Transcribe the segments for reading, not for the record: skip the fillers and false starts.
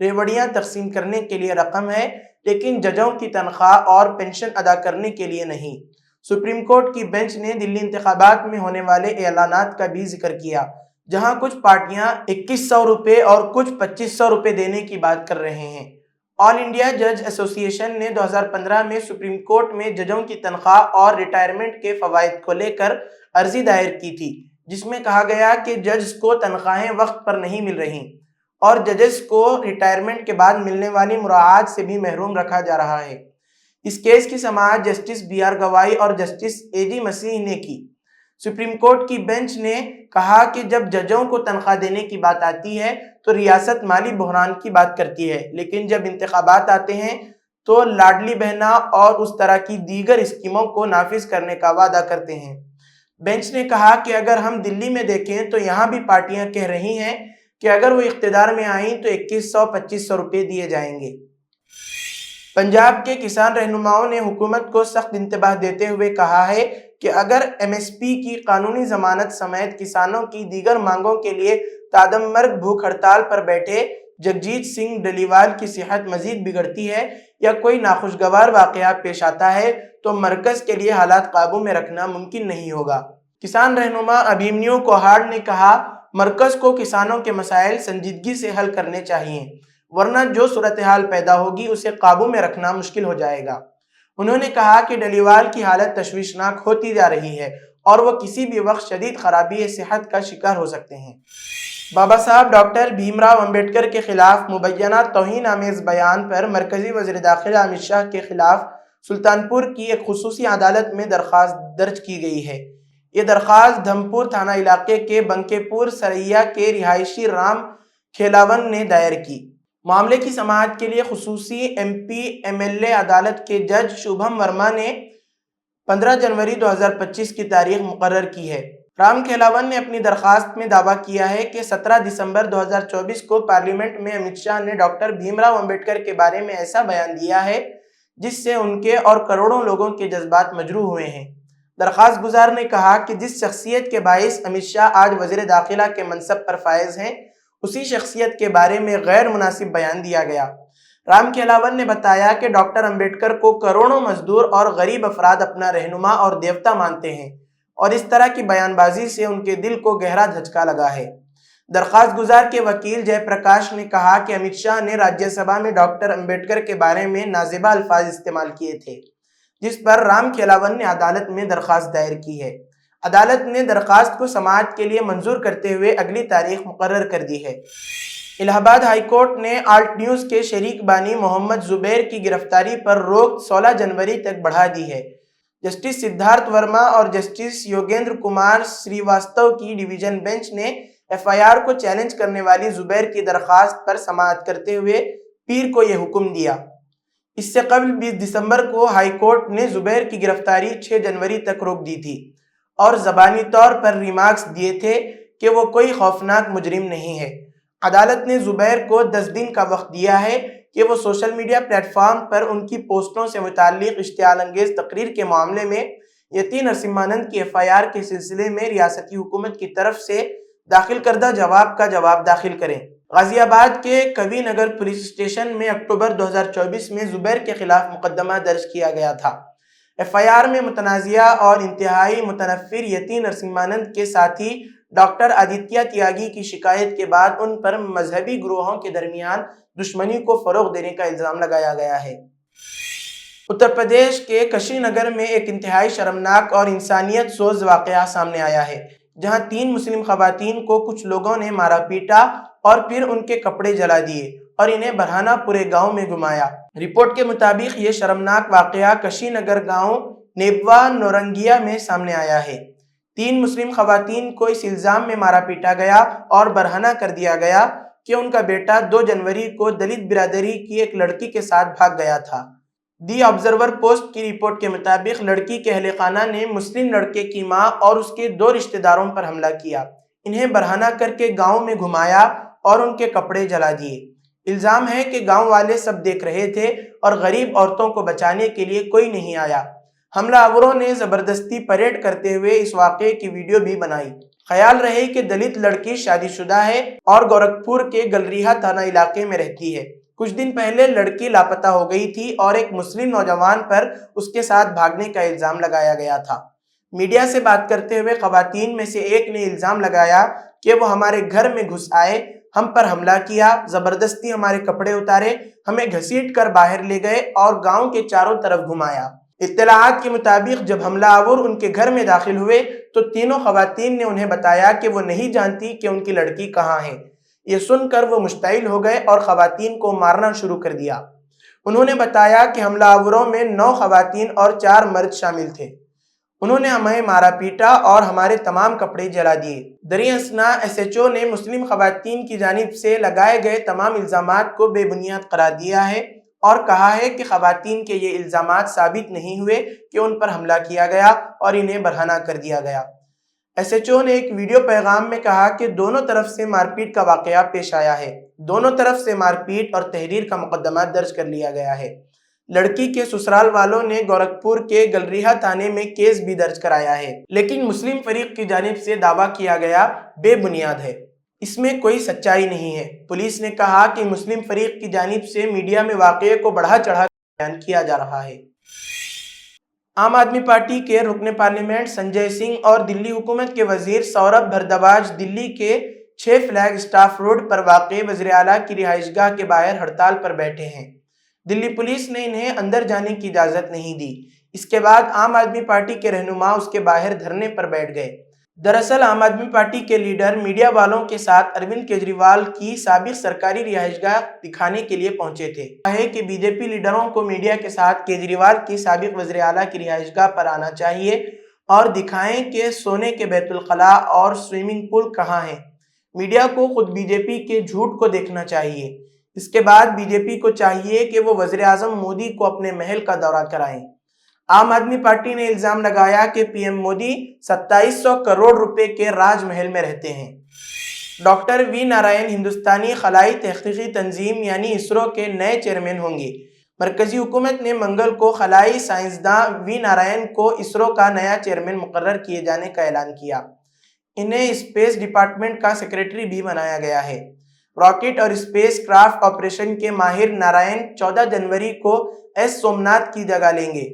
ریوڑیاں تقسیم کرنے کے لیے رقم ہے، لیکن ججوں کی تنخواہ اور پینشن ادا کرنے کے لیے نہیں۔ سپریم کورٹ کی بینچ نے دلی انتخابات میں ہونے والے اعلانات کا بھی ذکر کیا، جہاں کچھ پارٹیاں 2100 روپے اور کچھ 2500 روپے دینے کی بات کر رہے ہیں۔ آل انڈیا جج ایسوسی ایشن نے 2015 میں سپریم کورٹ میں ججوں کی تنخواہ اور ریٹائرمنٹ کے فوائد کو لے کر عرضی دائر کی تھی، جس میں کہا گیا کہ ججز کو تنخواہیں وقت پر نہیں مل رہی اور ججز کو ریٹائرمنٹ کے بعد ملنے والی مراعات سے بھی محروم رکھا جا رہا ہے۔ اس کیس کی سماعت جسٹس بی آر گوائی اور جسٹس اے جی مسیح نے کی۔ سپریم کورٹ کی بینچ نے کہا کہ جب ججوں کو تنخواہ دینے کی بات آتی ہے تو ریاست مالی بحران کی بات کرتی ہے، لیکن جب انتخابات آتے ہیں تو لاڈلی بہنا اور اس طرح کی دیگر اسکیموں کو نافذ کرنے کا وعدہ کرتے ہیں۔ بینچ نے کہا کہ اگر ہم دلی میں دیکھیں تو یہاں بھی پارٹیاں کہہ رہی ہیں کہ اگر وہ اقتدار میں آئیں تو 2100-2500 روپے دیے جائیں گے۔ پنجاب کے کسان رہنماؤں نے حکومت کو سخت انتباہ دیتے ہوئے کہا ہے کہ اگر ایم ایس پی کی قانونی ضمانت سمیت کسانوں کی دیگر مانگوں کے لیے تادم مرگ بھوک ہڑتال پر بیٹھے جگجیت سنگھ ڈلیوال کی صحت مزید بگڑتی ہے یا کوئی ناخوشگوار واقعہ پیش آتا ہے تو مرکز کے لیے حالات قابو میں رکھنا ممکن نہیں ہوگا۔ کسان رہنما ابھیمنیو کوہاڑ نے کہا، مرکز کو کسانوں کے مسائل سنجیدگی سے حل کرنے چاہیے، ورنہ جو صورتحال پیدا ہوگی اسے قابو میں رکھنا مشکل ہو جائے گا۔ انہوں نے کہا کہ ڈلیوال کی حالت تشویشناک ہوتی جا رہی ہے اور وہ کسی بھی وقت شدید خرابی صحت کا شکار ہو سکتے ہیں۔ بابا صاحب ڈاکٹر بھیم راؤ امبیڈکر کے خلاف مبینہ توہین آمیز بیان پر مرکزی وزیر داخلہ امت شاہ کے خلاف سلطان پور کی ایک خصوصی عدالت میں درخواست درج کی گئی ہے۔ یہ درخواست دھمپور تھانہ علاقے کے بنکے پور سریا کے رہائشی رام کھیلاون نے دائر کی۔ معاملے کی سماعت کے لیے خصوصی M P M L A عدالت کے جج شبھم ورما نے 15 جنوری 2025 کی تاریخ مقرر کی ہے۔ رام کھیلاون نے اپنی درخواست میں دعویٰ کیا ہے کہ 17 دسمبر 2024 کو پارلیمنٹ میں امت شاہ نے ڈاکٹر بھیم راؤ امبیڈکر کے بارے میں ایسا بیان دیا ہے جس سے ان کے اور کروڑوں لوگوں کے جذبات مجروح ہوئے ہیں۔ درخواست گزار نے کہا کہ جس شخصیت کے باعث امت شاہ آج وزیر داخلہ کے منصب پر فائز ہیں، اسی شخصیت کے بارے میں غیر مناسب بیان دیا گیا۔ رام کھیلاون نے بتایا کہ ڈاکٹر امبیڈکر کو کروڑوں مزدور اور غریب افراد اپنا رہنما اور دیوتا مانتے ہیں اور اس طرح کی بیان بازی سے ان کے دل کو گہرا دھچکا لگا ہے۔ درخواست گزار کے وکیل جے پرکاش نے کہا کہ امت شاہ نے راجیہ سبھا میں ڈاکٹر امبیڈکر کے بارے میں نازیبا الفاظ استعمال کیے تھے، جس پر رام کھیلاون نے عدالت میں درخواست دائر کی ہے۔ عدالت نے درخواست کو سماعت کے لیے منظور کرتے ہوئے اگلی تاریخ مقرر کر دی ہے۔ الہ آباد ہائی کورٹ نے آلٹ نیوز کے شریک بانی محمد زبیر کی گرفتاری پر روک 16 جنوری تک بڑھا دی ہے۔ جسٹس سدھارتھ ورما اور جسٹس یوگیندر کمار سریواستو کی ڈویژن بینچ نے ایف آئی آر کو چیلنج کرنے والی زبیر کی درخواست پر سماعت کرتے ہوئے پیر کو یہ حکم دیا۔ اس سے قبل 20 دسمبر کو ہائی کورٹ نے زبیر کی گرفتاری 6 جنوری تک روک دی تھی اور زبانی طور پر ریمارکس دیے تھے کہ وہ کوئی خوفناک مجرم نہیں ہے۔ عدالت نے زبیر کو 10 دن کا وقت دیا ہے کہ وہ سوشل میڈیا پلیٹ فارم پر ان کی پوسٹوں سے متعلق اشتعال انگیز تقریر کے معاملے میں یتی نرسمہانند کی ایف آئی آر کے سلسلے میں ریاستی حکومت کی طرف سے داخل کردہ جواب کا جواب داخل کریں۔ غازی آباد کے کوی نگر پولیس اسٹیشن میں اکتوبر 2024 میں زبیر کے خلاف مقدمہ درج کیا گیا تھا۔ ایف آئی آر میں متنازعہ اور انتہائی متنفر یتی نرسمہانند کے ساتھی ڈاکٹر آدتیہ تیاگی کی شکایت کے بعد ان پر مذہبی گروہوں کے درمیان دشمنی کو فروغ دینے کا الزام لگایا گیا ہے۔ اتر پردیش کے کشی نگر میں ایک انتہائی شرمناک اور انسانیت سوز واقعہ سامنے آیا ہے، جہاں 3 مسلم خواتین کو کچھ لوگوں نے مارا پیٹا اور پھر ان کے کپڑے جلا دیے اور انہیں برہانہ پورے گاؤں میں گھمایا۔ رپورٹ کے مطابق یہ شرمناک واقعہ کشی نگر گاؤں نیبوا نورنگیا میں سامنے آیا ہے۔ 3 مسلم خواتین کو اس الزام میں مارا پیٹا گیا اور برہنہ کر دیا گیا کہ ان کا بیٹا 2 جنوری کو دلت برادری کی ایک لڑکی کے ساتھ بھاگ گیا تھا۔ دی آبزرور پوسٹ کی رپورٹ کے مطابق لڑکی کے اہل خانہ نے مسلم لڑکے کی ماں اور اس کے 2 رشتہ داروں پر حملہ کیا، انہیں برہنہ کر کے گاؤں میں گھمایا اور ان کے کپڑے جلا دیے۔ الزام ہے کہ گاؤں والے سب دیکھ رہے تھے اور غریب عورتوں کو بچانے کے لیے کوئی نہیں آیا۔ حملہ آوروں نے زبردستی پریڈ کرتے ہوئے اس واقعے کی ویڈیو بھی بنائی۔ خیال رہے کہ دلت لڑکی شادی شدہ ہے اور گورکھپور کے گلریہا تھانہ علاقے میں رہتی ہے۔ کچھ دن پہلے لڑکی لاپتہ ہو گئی تھی اور ایک مسلم نوجوان پر اس کے ساتھ بھاگنے کا الزام لگایا گیا تھا۔ میڈیا سے بات کرتے ہوئے خواتین میں سے ایک نے الزام لگایا کہ وہ ہمارے گھر میں گھس آئے، ہم پر حملہ کیا، زبردستی ہمارے کپڑے اتارے، ہمیں گھسیٹ کر باہر لے گئے اور گاؤں کے چاروں طرف گھمایا۔ اطلاعات کے مطابق جب حملہ آور ان کے گھر میں داخل ہوئے تو تینوں خواتین نے انہیں بتایا کہ وہ نہیں جانتی کہ ان کی لڑکی کہاں ہے۔ یہ سن کر وہ مشتعل ہو گئے اور خواتین کو مارنا شروع کر دیا۔ انہوں نے بتایا کہ حملہ آوروں میں 9 خواتین اور 4 مرد شامل تھے۔ انہوں نے ہمیں مارا پیٹا اور ہمارے تمام کپڑے جلا دیے۔ دریں اثنا ایس ایچ او نے مسلم خواتین کی جانب سے لگائے گئے تمام الزامات کو بے بنیاد قرار دیا ہے اور کہا ہے کہ خواتین کے یہ الزامات ثابت نہیں ہوئے کہ ان پر حملہ کیا گیا اور انہیں برہنہ کر دیا گیا۔ ایس ایچ او نے ایک ویڈیو پیغام میں کہا کہ دونوں طرف سے مار پیٹ کا واقعہ پیش آیا ہے۔ دونوں طرف سے مار پیٹ اور تحریر کا مقدمہ درج کر لیا گیا ہے۔ لڑکی کے سسرال والوں نے گورکھپور کے گلریہا تھانے میں کیس بھی درج کرایا ہے، لیکن مسلم فریق کی جانب سے دعویٰ کیا گیا بے بنیاد ہے، اس میں کوئی سچائی نہیں ہے۔ پولیس نے کہا کہ مسلم فریق کی جانب سے میڈیا میں واقعے کو بڑھا چڑھا کر بیان کیا جا رہا ہے۔ عام آدمی پارٹی کے رکن پارلیمنٹ سنجے سنگھ اور دلی حکومت کے وزیر سوربھ بھردواج دلی کے 6 فلیگ اسٹاف روڈ پر واقع وزیر اعلیٰ کی رہائش گاہ کے باہر ہڑتال پر بیٹھے ہیں۔ دلی پولیس نے انہیں اندر جانے کی اجازت نہیں دی۔ اس کے بعد عام آدمی پارٹی کے رہنما اس کے باہر دھرنے پر بیٹھ گئے۔ دراصل عام آدمی پارٹی کے لیڈر میڈیا والوں کے ساتھ اروند کیجریوال کی سابق سرکاری رہائش گاہ دکھانے کے لیے پہنچے تھے۔ ہے کہ بی جے پی لیڈروں کو میڈیا کے ساتھ کیجریوال کی سابق وزیر اعلیٰ کی رہائش گاہ پر آنا چاہیے اور دکھائیں کہ سونے کے بیت الخلا اور سوئمنگ پول کہاں ہیں۔ میڈیا کو خود بی جے پی کے جھوٹ کو دیکھنا چاہیے۔ اس کے بعد بی جے پی کو چاہیے کہ وہ وزیر اعظم مودی کو اپنے محل کا دورہ کرائیں۔ عام آدمی پارٹی نے الزام لگایا کہ پی ایم مودی 2700 کروڑ روپے کے راج محل میں رہتے ہیں۔ ڈاکٹر وی نارائن ہندوستانی خلائی تحقیقی تنظیم یعنی اسرو کے نئے چیئرمین ہوں گے۔ مرکزی حکومت نے منگل کو خلائی سائنسداں وی نارائن کو اسرو کا نیا چیئرمین مقرر کیے جانے کا اعلان کیا۔ انہیں اسپیس ڈپارٹمنٹ کا سیکریٹری بھی بنایا گیا ہے۔ راکٹ اور اسپیس کرافٹ آپریشن کے ماہر نارائن 14 جنوری کو ایس سومناتھ کی جگہ لیں گے۔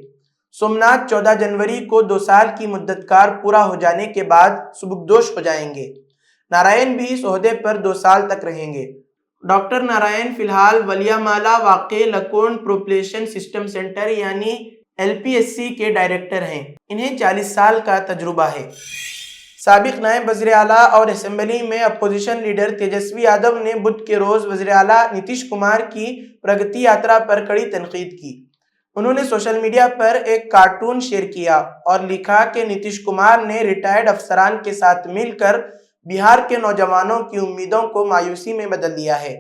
سومناتھ 14 جنوری کو 2 سال کی مدت کار پورا ہو جانے کے بعد سبکدوش ہو جائیں گے۔ نارائن بھی اس عہدے پر 2 سال تک رہیں گے۔ ڈاکٹر نارائن فی الحال ولیامالا واقع لکون پروپلشن سسٹم سینٹر یعنی LPSC کے ڈائریکٹر ہیں۔ انہیں 40 سال کا تجربہ ہے۔ سابق نائب وزیر اعلیٰ اور اسمبلی میں اپوزیشن لیڈر تیجسوی یادو نے بدھ کے روز وزیر اعلیٰ نتیش کمار کی پرگتی یاترا پر کڑی تنقید کی۔ انہوں نے سوشل میڈیا پر ایک کارٹون شیئر کیا اور لکھا کہ نتیش کمار نے ریٹائرڈ افسران کے ساتھ مل کر بہار کے نوجوانوں کی امیدوں کو مایوسی میں بدل دیا ہے۔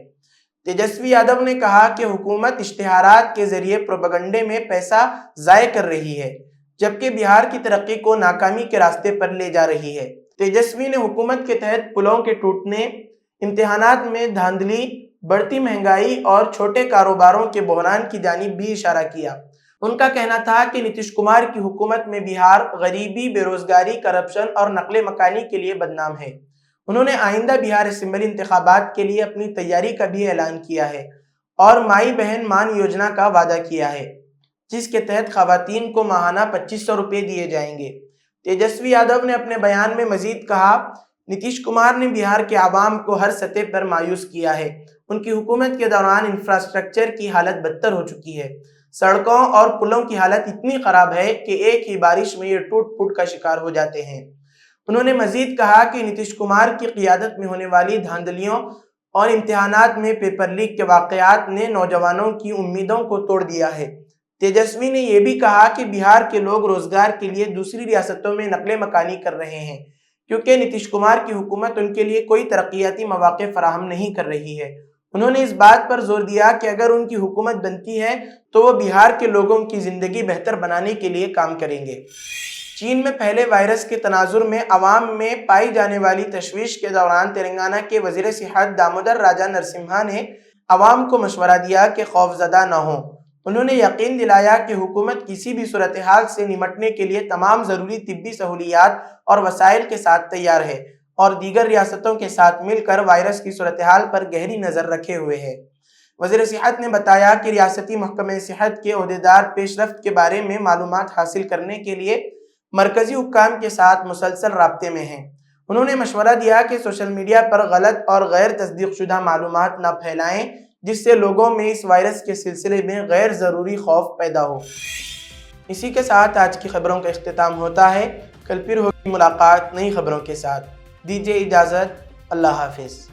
تیجسوی یادو نے کہا کہ حکومت اشتہارات کے ذریعے پروپیگنڈے میں پیسہ ضائع کر رہی ہے، جبکہ بہار کی ترقی کو ناکامی کے راستے پر لے جا رہی ہے۔ تیجسوی نے حکومت کے تحت پلوں کے ٹوٹنے، امتحانات میں دھاندلی، بڑھتی مہنگائی اور چھوٹے کاروباروں کے بحران کی جانب بھی اشارہ کیا۔ ان کا کہنا تھا کہ نتیش کمار کی حکومت میں بہار غریبی، بے روزگاری، کرپشن اور نقل مکانی کے لیے بدنام ہے۔ انہوں نے آئندہ بہار اسمبلی انتخابات کے لیے اپنی تیاری کا بھی اعلان کیا ہے اور مائی بہن مان یوجنا کا وعدہ کیا ہے، جس کے تحت خواتین کو ماہانہ 2500 روپے دیے جائیں گے۔ تیجسوی یادو نے اپنے بیان میں مزید کہا، نتیش کمار نے بہار کے عوام کو ہر سطح پر مایوس کیا ہے۔ ان کی حکومت کے دوران انفراسٹرکچر کی حالت بدتر ہو چکی ہے۔ سڑکوں اور پلوں کی حالت اتنی خراب ہے کہ ایک ہی بارش میں یہ ٹوٹ پھوٹ کا شکار ہو جاتے ہیں۔ انہوں نے مزید کہا کہ نتیش کمار کی قیادت میں ہونے والی دھاندلیوں اور امتحانات میں پیپر لیک کے واقعات نے نوجوانوں کی امیدوں کو توڑ دیا ہے۔ تیجسوی نے یہ بھی کہا کہ بہار کے لوگ روزگار کے لیے دوسری ریاستوں میں نقل مکانی کر رہے ہیں، کیونکہ نتیش کمار کی حکومت ان کے لیے کوئی ترقیاتی مواقع فراہم نہیں کر رہی ہے۔ انہوں نے اس بات پر زور دیا کہ اگر ان کی حکومت بنتی ہے تو وہ بہار کے لوگوں کی زندگی بہتر بنانے کے لیے کام کریں گے۔ چین میں پھیلے وائرس کے تناظر میں عوام میں پائی جانے والی تشویش کے دوران تلنگانہ کے وزیر صحت دامودر راجا نرسمہا نے عوام کو مشورہ دیا کہ خوفزدہ نہ ہوں۔ انہوں نے یقین دلایا کہ حکومت کسی بھی صورتحال سے نمٹنے کے لیے تمام ضروری طبی سہولیات اور وسائل کے ساتھ تیار ہے۔ اور دیگر ریاستوں کے ساتھ مل کر وائرس کی صورتحال پر گہری نظر رکھے ہوئے ہے۔ وزیر صحت نے بتایا کہ ریاستی محکمہ صحت کے عہدیدار پیش رفت کے بارے میں معلومات حاصل کرنے کے لیے مرکزی حکام کے ساتھ مسلسل رابطے میں ہیں۔ انہوں نے مشورہ دیا کہ سوشل میڈیا پر غلط اور غیر تصدیق شدہ معلومات نہ پھیلائیں، جس سے لوگوں میں اس وائرس کے سلسلے میں غیر ضروری خوف پیدا ہو۔ اسی کے ساتھ آج کی خبروں کا اختتام ہوتا ہے۔ کل پھر ہوگی ملاقات نئی خبروں کے ساتھ۔ دیجیے اجازت۔ اللہ حافظ۔